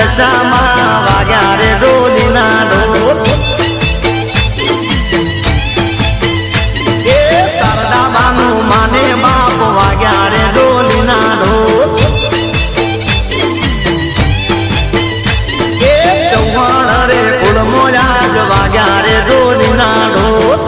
દશામાં વાગ્યા રે ડોલીના ઢોલ એ શારદા બાનું માને બાપ વાગ્યા રે ડોલીના ઢોલ એ ચૌહાણ રે કુલ મોરાજ વાગ્યા રે ડોલીના ઢોલ